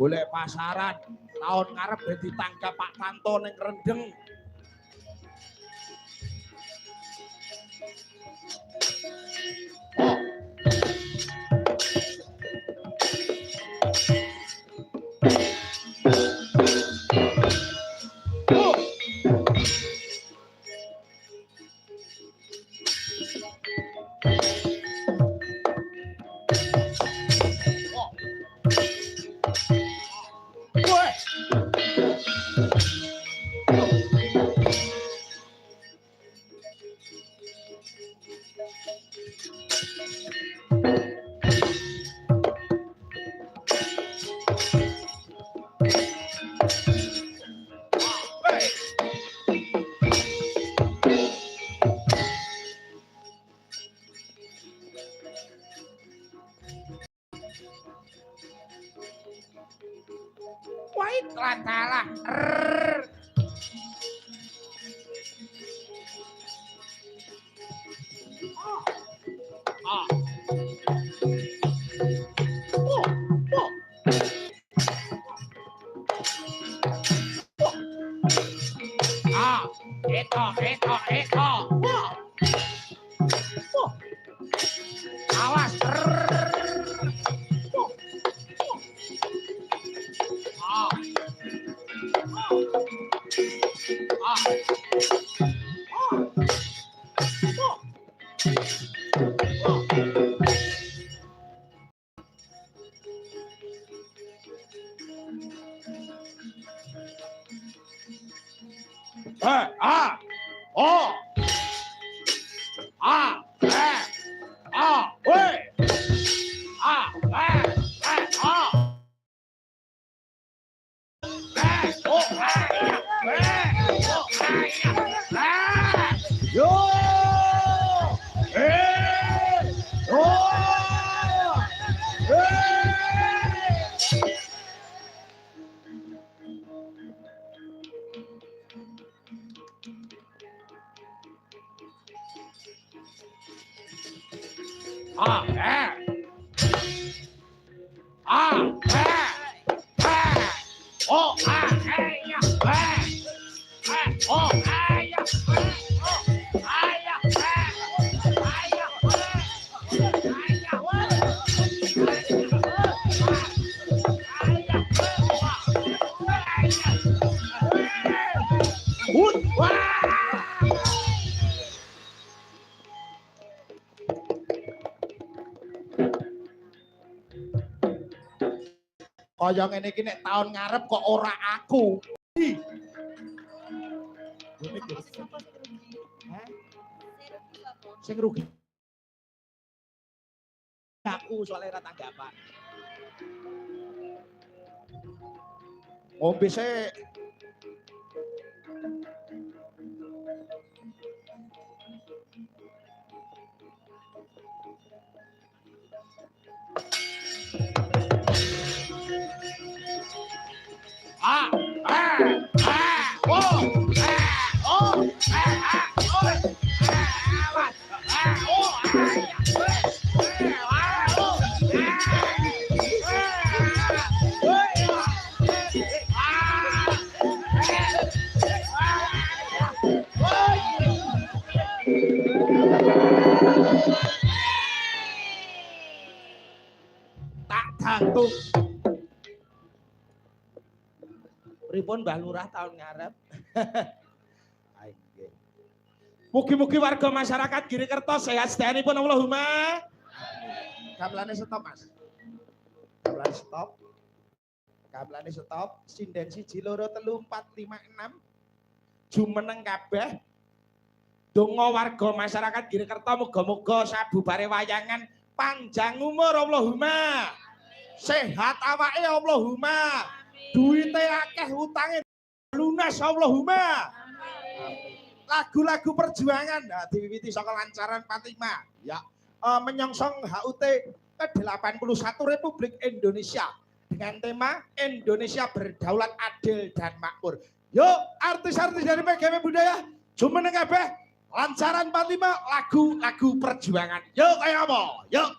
golek pasaran tahun ngarep dadi tangga Pak Tanto ning Rendeng. Wait lantalah. Itu. Awas. Kaya ngene iki nek taun ngarep kok ora aku. Sing rugi. Aku soalnya ora tanggapan. Ngombe sik. Tak gantung. Pripun Mbah Lurah tahun ngarep. Mugi-mugi warga masyarakat Girikerto sehat sedayanipun Allahumma. Gamelane stop Mas. Gamelane stop. Gamelane stop. Sinden 1 2 3 4 5 6. Jumeneng kabeh. Donga warga masyarakat Girikerto muga-muga sabubare wayangan panjang umur Allahumma. Sehat awake Allahumma. Duite akeh utange lunas Allahumma. Lagu-lagu perjuangan diwiwiti saka lancaran Fatimah ya menyongsong HUT ke-81 Republik Indonesia dengan tema Indonesia berdaulat adil dan makmur. Yuk artis-artis dari PGW Budaya jumeneng kabeh lancaran 45 lagu-lagu perjuangan. Yuk kaya apa? Yuk.